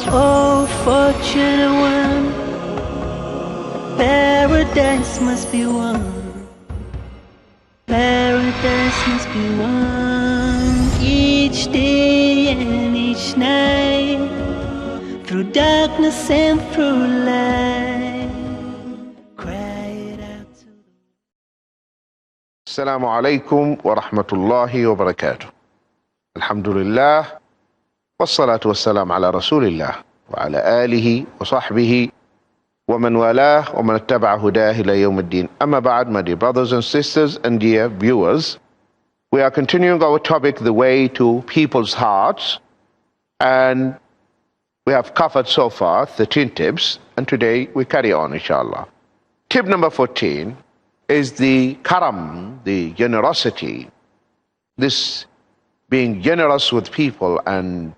Oh, fortunate one, paradise must be won. Paradise must be won. Each day and each night, through darkness and through light, cry it out to the Assalamu alaikum wa rahmatullahi wa barakatuh. Alhamdulillah. Wassalatu wassalam ala rasulillah wa ala alihi wa sahbihi wa man walah wa man ittaba'a hudah ila yawm ad-din. Amma ba'd, my dear brothers and sisters and dear viewers, we are continuing our topic, the way to people's hearts, and we have covered so far 13 tips, and today we carry on, inshallah. Tip number 14 is the karam, the generosity, this being generous with people, and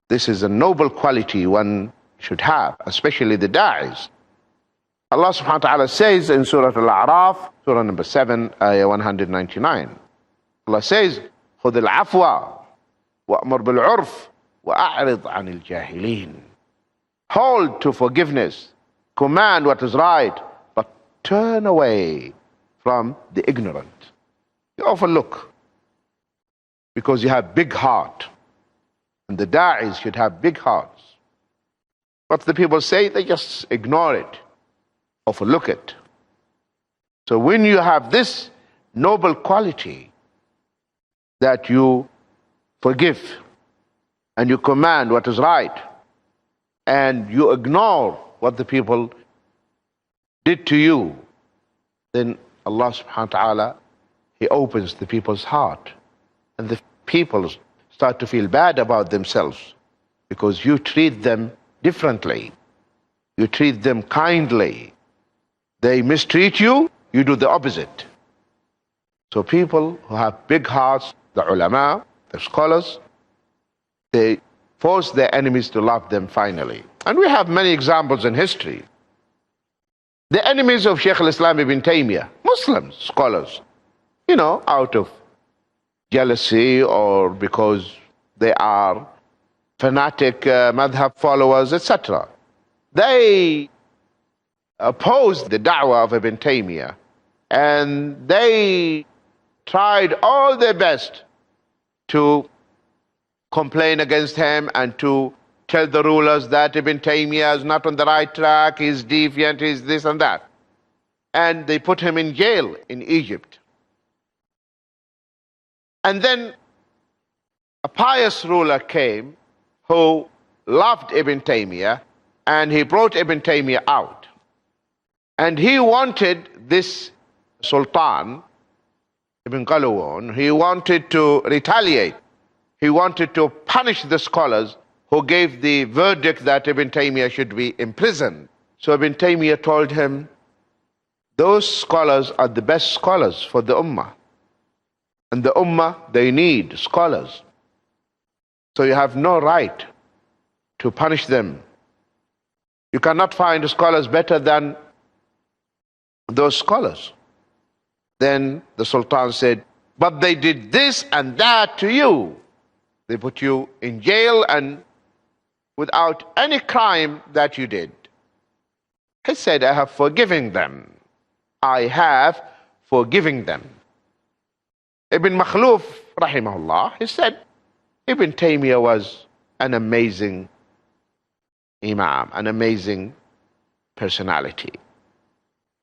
this is a noble quality one should have, especially the da'is. Allah subhanahu wa ta'ala says in Surah Al-A'raf, Surah number 7, ayah 199. Allah says, خُذِ الْعَفْوَ وَأْمُرْ بِالْعُرْفِ وَأَعْرِضْ عَنِ الْجَاهِلِينَ. Hold to forgiveness, command what is right, but turn away from the ignorant. You overlook, because you have big heart. And the da'is should have big hearts. What the people say, they just ignore it, overlook it. So when you have this noble quality, that you forgive and you command what is right, and you ignore what the people did to you, then Allah subhanahu wa ta'ala, He opens the people's heart, and the people start to feel bad about themselves, because you treat them differently. You treat them kindly. They mistreat you, you do the opposite. So people who have big hearts, the ulama, the scholars, they force their enemies to love them finally. And we have many examples in history. The enemies of Shaykh al-Islam ibn Taymiyyah, Muslims, scholars, out of jealousy or because they are fanatic madhab followers, etc. They opposed the da'wah of Ibn Taymiyyah, and they tried all their best to complain against him and to tell the rulers that Ibn Taymiyyah is not on the right track, he's deviant, he's this and that. And they put him in jail in Egypt. And then a pious ruler came who loved Ibn Taymiyyah, and he brought Ibn Taymiyyah out. And he wanted this Sultan, Ibn Qalawun, he wanted to retaliate. He wanted to punish the scholars who gave the verdict that Ibn Taymiyyah should be imprisoned. So Ibn Taymiyyah told him, those scholars are the best scholars for the ummah. And the ummah, they need scholars. So you have no right to punish them. You cannot find scholars better than those scholars. Then the Sultan said, but they did this and that to you. They put you in jail and without any crime that you did. He said, I have forgiven them. I have forgiven them. Ibn Makhluf, rahimahullah, he said, Ibn Taymiyyah was an amazing imam, an amazing personality.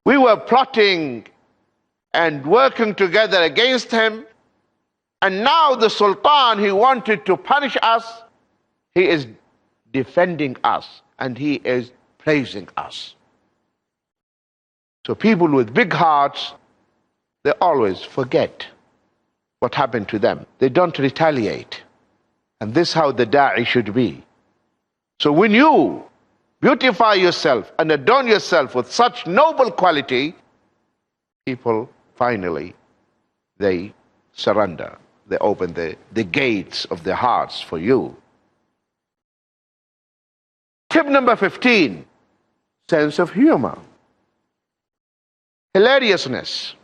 We were plotting and working together against him, and now the Sultan, he wanted to punish us, he is defending us, and he is praising us. So people with big hearts, they always forget what happened to them. They don't retaliate. And this is how the da'i should be. So when you beautify yourself and adorn yourself with such noble quality, people finally, they surrender. They open the gates of their hearts for you. Tip number 15, sense of humor. Hilariousness.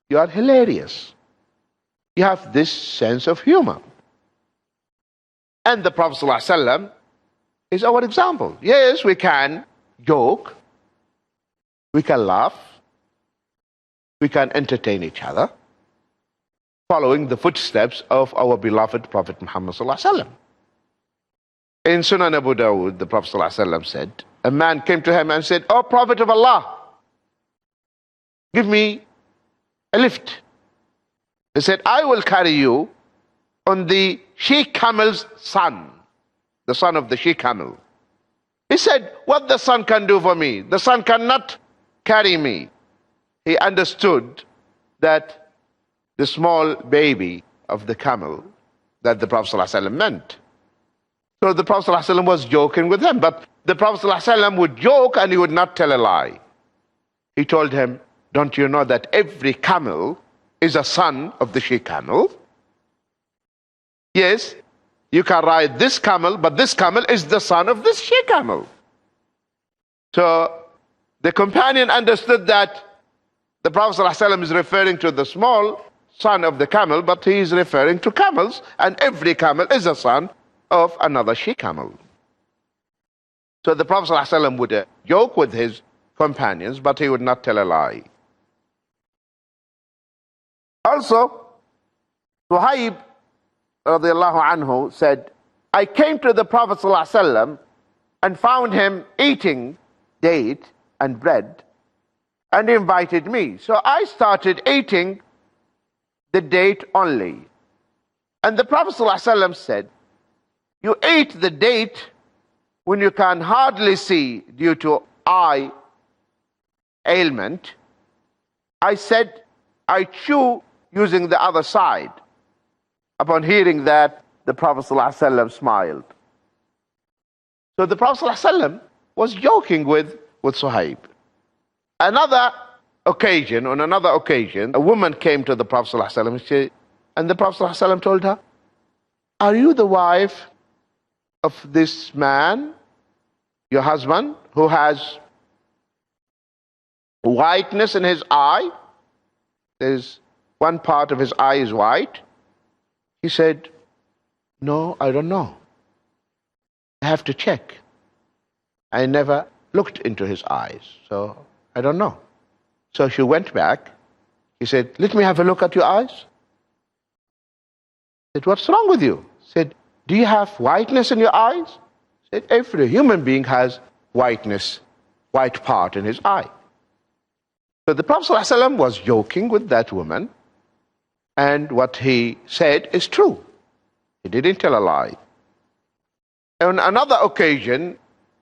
You are hilarious. You have this sense of humor. And the Prophet ﷺ, is our example. Yes, we can joke, we can laugh, we can entertain each other, following the footsteps of our beloved Prophet Muhammad sallallahu alaihi wasallam. In Sunan Abu Dawud, the Prophet sallallahu alaihi wasallam said, a man came to him and said, "O Prophet of Allah, give me a lift." He said, "I will carry you on the she-camel's son, the son of the she-camel." He said, "What the son can do for me? The son cannot carry me." He understood that the small baby of the camel that the Prophet ﷺ meant. So the Prophet ﷺ was joking with him, but the Prophet ﷺ would joke and he would not tell a lie. He told him, "Don't you know that every camel is a son of the she-camel? Yes, you can ride this camel, but this camel is the son of this she-camel." So the companion understood that the Prophet ﷺ is referring to the small son of the camel, but he is referring to camels, and every camel is a son of another she-camel. So the Prophet ﷺ would joke with his companions, but he would not tell a lie. Also, Suhaib radiallahu anhu said, I came to the Prophet ﷺ and found him eating date and bread, and he invited me. So I started eating the date only. And the Prophet ﷺ said, "You ate the date when you can hardly see due to eye ailment." I said, "I chew using the other side." Upon hearing that, the Prophet ﷺ smiled. So the Prophet ﷺ was joking with Suhaib. On another occasion, a woman came to the Prophet ﷺ and the Prophet ﷺ told her, "Are you the wife of this man, your husband, who has whiteness in his eye? There's one part of his eye is white." He said, "No, I don't know. I have to check. I never looked into his eyes, so I don't know." So she went back. He said, "Let me have a look at your eyes." He said, "What's wrong with you?" He said, "Do you have whiteness in your eyes?" He said, "Every human being has whiteness, white part in his eye." So the Prophet ﷺ was joking with that woman, and what he said is true. He didn't tell a lie. On another occasion,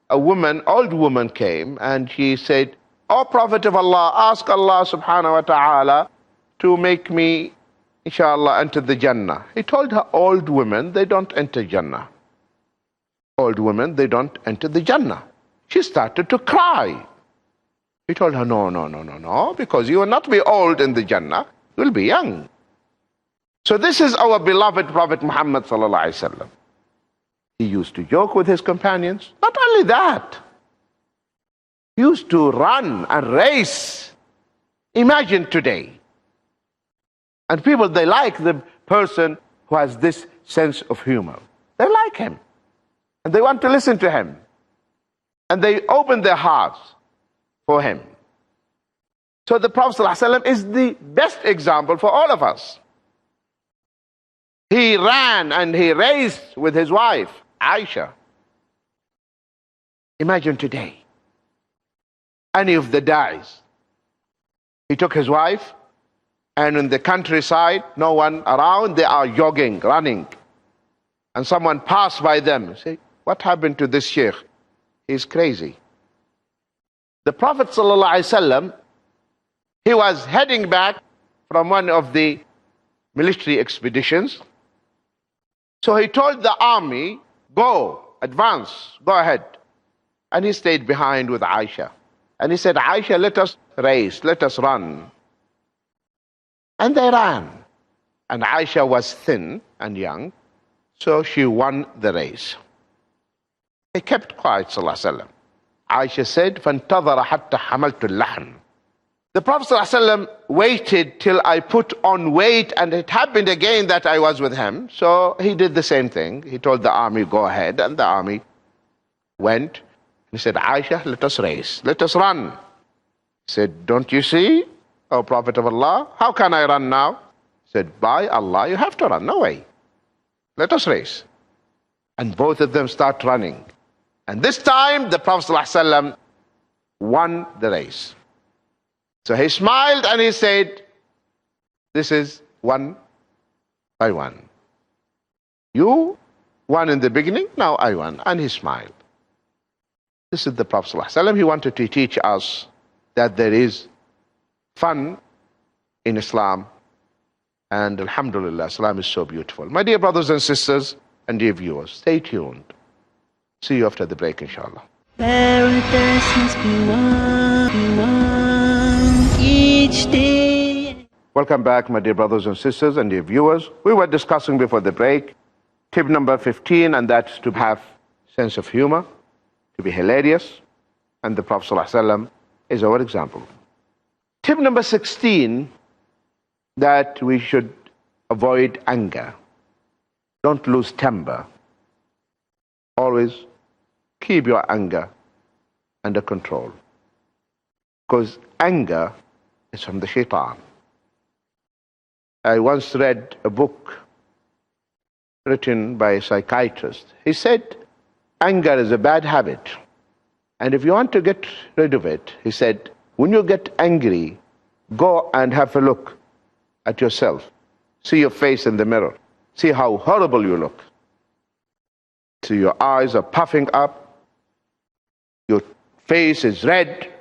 a woman, old woman came and she said, "O Prophet of Allah, ask Allah subhanahu wa ta'ala to make me, inshallah, enter the Jannah." He told her, old women, they don't enter Jannah. Old women, they don't enter the Jannah. She started to cry. He told her, no, because you will not be old in the Jannah, you will be young. So this is our beloved Prophet Muhammad sallallahu alaihi wasallam. He used to joke with his companions. Not only that, he used to run and race. Imagine today. And people, they like the person who has this sense of humor. They like him. And they want to listen to him. And they open their hearts for him. So the Prophet ﷺ is the best example for all of us. He ran and he raced with his wife, Aisha. Imagine today, any of the days. He took his wife, and in the countryside, no one around, they are jogging, running. And someone passed by them, say, "What happened to this sheikh? He's crazy." The Prophet ﷺ, he was heading back from one of the military expeditions. So he told the army, "Go, advance, go ahead." And he stayed behind with Aisha. And he said, "Aisha, let us race, let us run." And they ran. And Aisha was thin and young, so she won the race. He kept quiet, sallallahu alaihi wasallam. Aisha said, فَانْتَظَرَ حَتَّى حَمَلْتُ اللَّحْمِ. The Prophet ﷺ waited till I put on weight, and it happened again that I was with him. So he did the same thing. He told the army, "Go ahead," and the army went. He said, Aisha, let us race. Let us run. He said, don't you see, O Prophet of Allah? How can I run now? He said, by Allah, you have to run. No way. Let us race. And both of them start running. And this time, the Prophet ﷺ won the race. So he smiled and he said, this is 1 by 1. You won in the beginning, now I won. And he smiled. This is the Prophet ﷺ. He wanted to teach us that there is fun in Islam. And alhamdulillah, Islam is so beautiful. My dear brothers and sisters and dear viewers, stay tuned. See you after the break, inshallah. Paradise must be won each day. Welcome back, my dear brothers and sisters and dear viewers. We were discussing before the break tip number 15, and that's to have sense of humor, to be hilarious, and the Prophet ﷺ is our example. Tip number 16, that we should avoid anger. Don't lose temper. Always keep your anger under control. Because anger is from the shaitan. I once read a book written by a psychiatrist. He said, anger is a bad habit. And if you want to get rid of it, he said, when you get angry, go and have a look at yourself. See your face in the mirror. See how horrible you look. See your eyes are puffing up. Your face is red.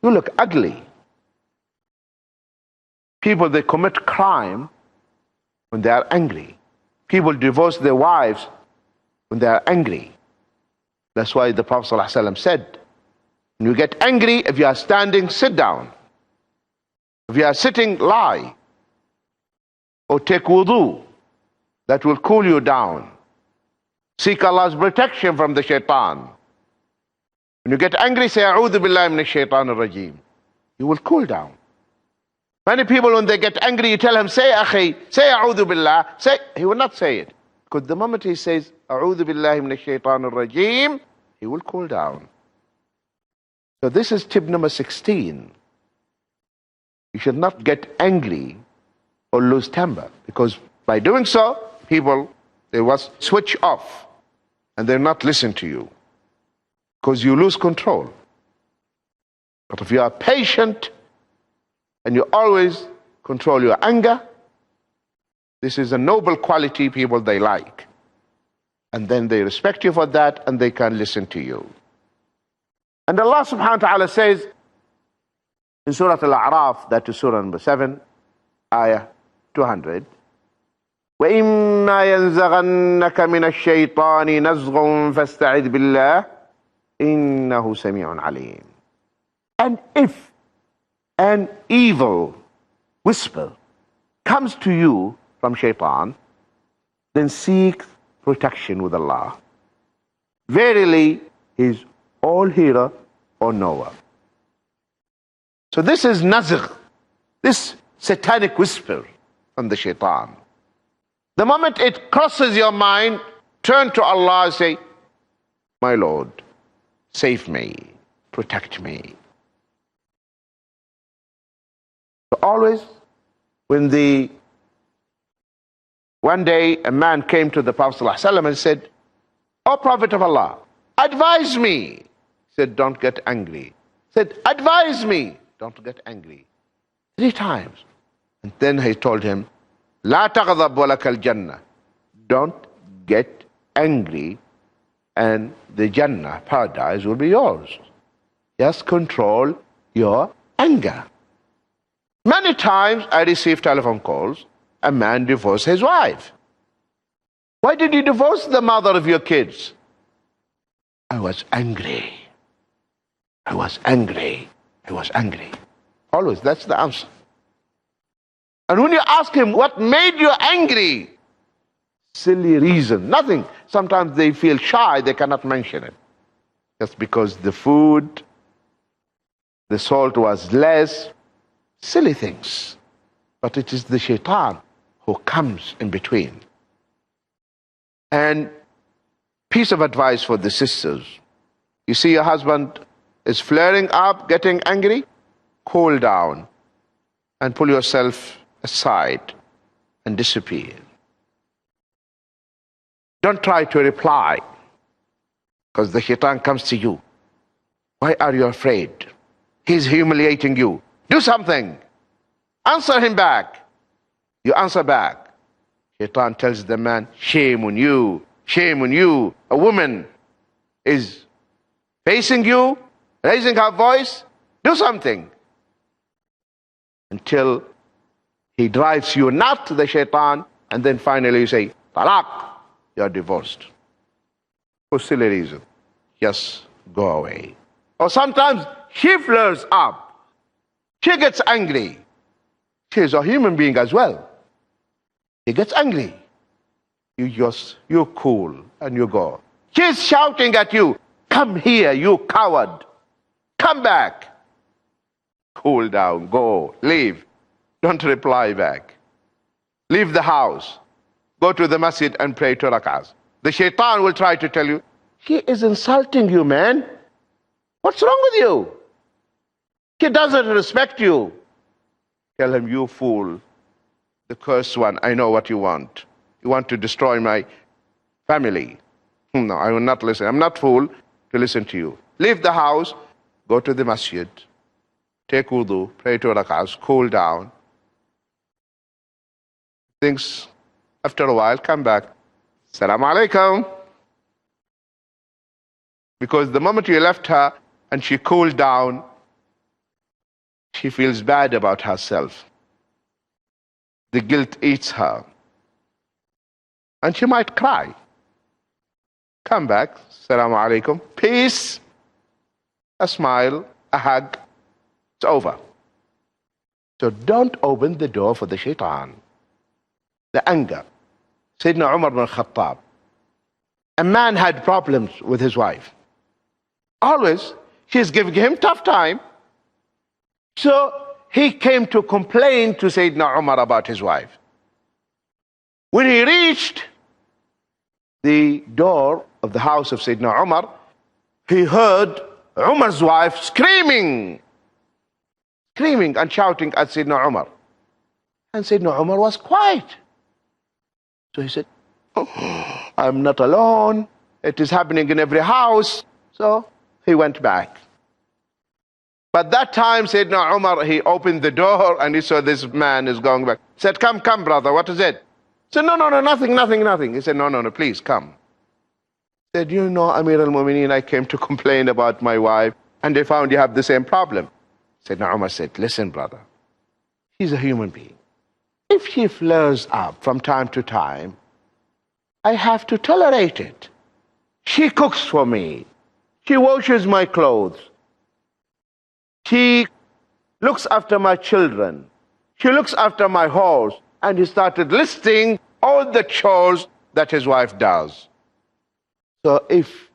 You look ugly. People, they commit crime when they are angry. People divorce their wives when they are angry. That's why the Prophet ﷺ said, when you get angry, if you are standing, sit down. If you are sitting, lie. Or take wudu. That will cool you down. Seek Allah's protection from the shaitan. When you get angry, say, A'udhu billahi minash shaitan ar-rajim. You will cool down. Many people, when they get angry, you tell him, say, Akhi, say, A'udhu billah. Say, he will not say it. Because the moment he says, A'udhu billahi minash shaitan ar-rajim, he will cool down. So this is tip number 16. You should not get angry or lose temper. Because by doing so, people, they will switch off and they'll not listen to you. Because you lose control. But if you are patient and you always control your anger, this is a noble quality people they like. And then they respect you for that and they can listen to you. And Allah subhanahu wa ta'ala says in Surah Al-A'raf, that is Surah number 7, Ayah 200, وَإِمَّا يَنزَغَنَّكَ مِنَ الشَّيْطَانِ نَزْغٌ فَاسْتَعِذْ بِاللَّهِ إِنَّهُ سَمِيعٌ عَلِيمٌ. And if an evil whisper comes to you from shaitan, then seek protection with Allah. Verily, He is all hearer or knower. So this is nazgh, this satanic whisper from the shaitan. The moment it crosses your mind, turn to Allah and say, my Lord, save me, protect me. So always, when one day a man came to the Prophet ﷺ and said, O Prophet of Allah, advise me. He said, don't get angry. He said, advise me. Don't get angry. 3 times. And then he told him, La taghdab walaka al-jannah. Don't get angry and the Jannah, paradise, will be yours. Just control your anger. Many times I receive telephone calls, a man divorced his wife. Why did you divorce the mother of your kids? I was angry. I was angry. I was angry. Always, that's the answer. And when you ask him, what made you angry? Silly reason, nothing. Sometimes they feel shy, they cannot mention it. Just because the food, the salt was less, silly things. But it is the shaitan who comes in between. And piece of advice for the sisters, You see your husband is flaring up, getting angry, cool down and pull yourself aside and disappear. Don't try to reply, because the shaitan comes to you. Why are you afraid? He's humiliating you. Do something. Answer him back. You answer back. Shaitan tells the man, shame on you, shame on you. A woman is facing you, raising her voice. Do something. Until he drives you not to the shaitan, and then finally you say, talaq, you are divorced. For silly reason. Just go away. Or sometimes she flares up. She gets angry. She is a human being as well. She gets angry. You're cool and you go. She's shouting at you, come here, you coward. Come back. Cool down, go, leave. Don't reply back. Leave the house. Go to the masjid and pray 2 rak'ahs. The shaitan will try to tell you, she is insulting you, man. What's wrong with you? She doesn't respect you. Tell him, you fool, the cursed one, I know what you want. You want to destroy my family. No, I will not listen. I'm not fool to listen to you. Leave the house, go to the masjid, take wudu, pray 2 rak'ahs, cool down. Things, after a while, come back. Assalamu alaikum. Because the moment you left her and she cooled down, she feels bad about herself. The guilt eats her. And she might cry. Come back. Assalamu alaikum. Peace. A smile, a hug. It's over. So don't open the door for the shaitan. The anger. Sayyidina Umar bin Khattab. A man had problems with his wife. Always, she's giving him tough time. So he came to complain to Sayyidina Umar about his wife. When he reached the door of the house of Sayyidina Umar, he heard Umar's wife screaming and shouting at Sayyidina Umar. And Sayyidina Umar was quiet. So he said, oh, I'm not alone. It is happening in every house. So he went back. But that time, Sayyidina Umar, he opened the door and he saw this man is going back. He said, come, brother, what is it? He said, no, nothing. He said, no, please come. He said, you know, Amir al-Mu'mineen, I came to complain about my wife and they found you have the same problem. Sayyidina Umar said, listen, brother, she's a human being. If she flares up from time to time, I have to tolerate it. She cooks for me. She washes my clothes. She looks after my children. She looks after my horse. And he started listing all the chores that his wife does. So if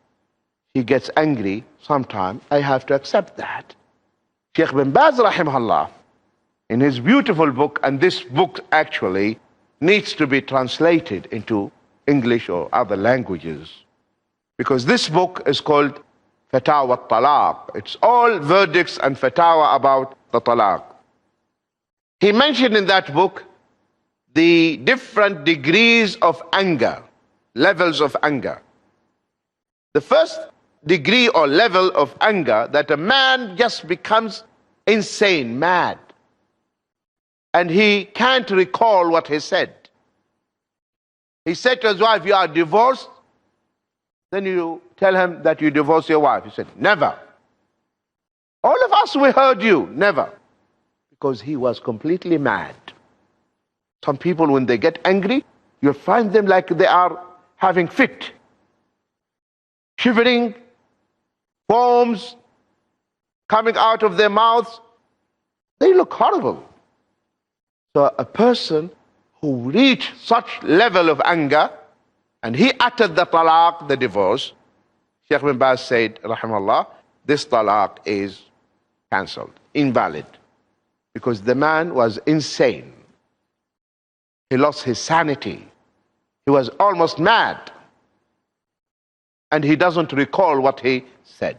he gets angry sometime, I have to accept that. Sheikh bin Baz rahimahullah, in his beautiful book, and this book actually needs to be translated into English or other languages, because this book is called Fatawa al-Talaq. It's all verdicts and fatawa about the talaq. He mentioned in that book the different degrees of anger, levels of anger. The first degree or level of anger, that a man just becomes insane, mad, and he can't recall what he said. He said to his wife, you are divorced. Then you tell him that you divorced your wife. He said, never. All of us, we heard you. Never. Because he was completely mad. Some people, when they get angry, you'll find them like they are having fit. Shivering, foams coming out of their mouths. They look horrible. So a person who reached such level of anger, and he uttered the talaq, the divorce, Sheikh bin Baz said, rahimahullah, this talaq is cancelled, invalid, because the man was insane. He lost his sanity. He was almost mad. and he doesn't recall what he said.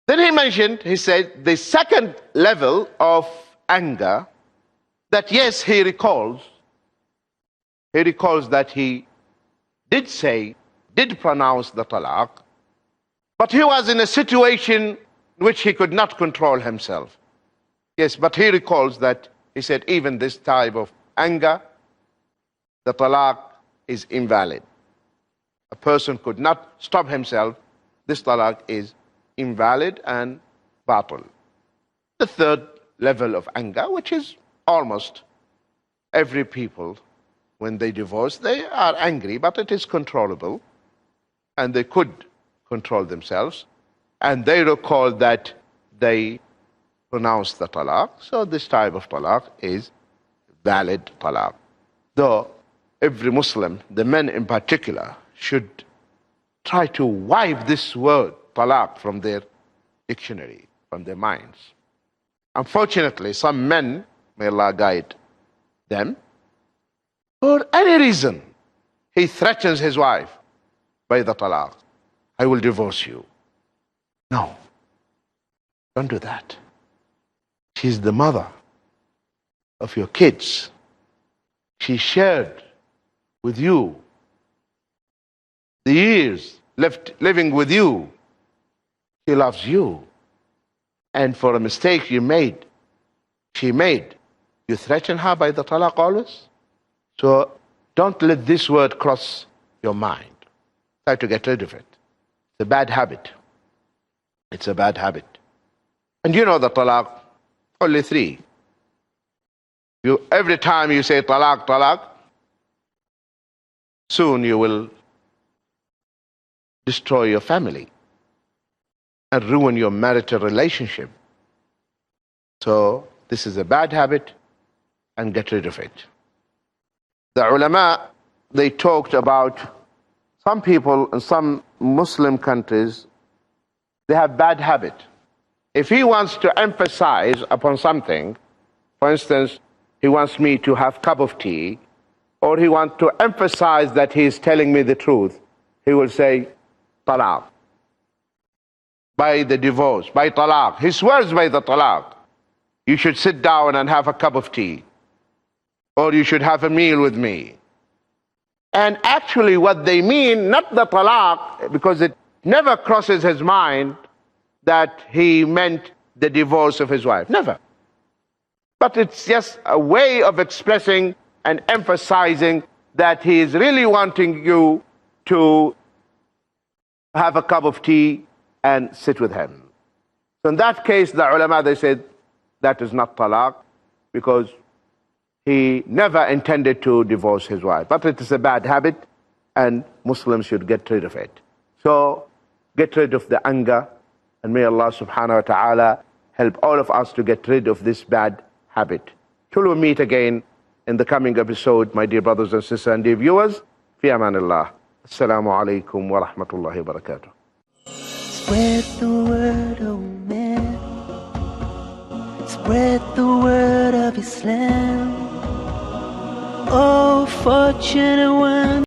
Then he said, the second level of anger, that yes, he recalls that he did pronounce the talaq, but he was in a situation in which he could not control himself. Yes, but he recalls that he said, even this type of anger, the talaq is invalid. A person could not stop himself. This talaq is invalid and batil. The third level of anger, which is almost every people, when they divorce, they are angry, but it is controllable, and they could control themselves, and they recall that they pronounced the talaq, so this type of talaq is valid talaq. Though every Muslim, the men in particular, should try to wipe this word talaq from their dictionary, from their minds. Unfortunately, some men, may Allah guide them, for any reason, he threatens his wife by the talaq. I will divorce you. No, don't do that. She's the mother of your kids. She shared with you the years living with you. She loves you. And for a mistake she made, you threaten her by the talaq always? So don't let this word cross your mind. Try to get rid of it. It's a bad habit. It's a bad habit. And you know the talaq, only 3. Every time you say talaq, talaq, soon you will destroy your family and ruin your marital relationship. So this is a bad habit, and get rid of it. The ulama, they talked about some people in some Muslim countries, they have bad habit. If he wants to emphasize upon something, for instance, he wants me to have a cup of tea, or he wants to emphasize that he is telling me the truth, he will say, talaq. By the divorce, by talaq. He swears by the talaq. You should sit down and have a cup of tea, or you should have a meal with me. And actually what they mean, not the talaq, because it never crosses his mind that he meant the divorce of his wife. Never. But it's just a way of expressing and emphasizing that he is really wanting you to have a cup of tea and sit with him. So in that case, the ulama, they said, that is not talaq, because he never intended to divorce his wife. But it is a bad habit, and Muslims should get rid of it. So get rid of the anger, and may Allah subhanahu wa ta'ala help all of us to get rid of this bad habit. Till we meet again in the coming episode, my dear brothers and sisters and dear viewers, fi amanillah. Assalamu alaikum wa rahmatullahi wa barakatuh. Spread the word, oh man. Spread the word of Islam. Oh, fortunate one.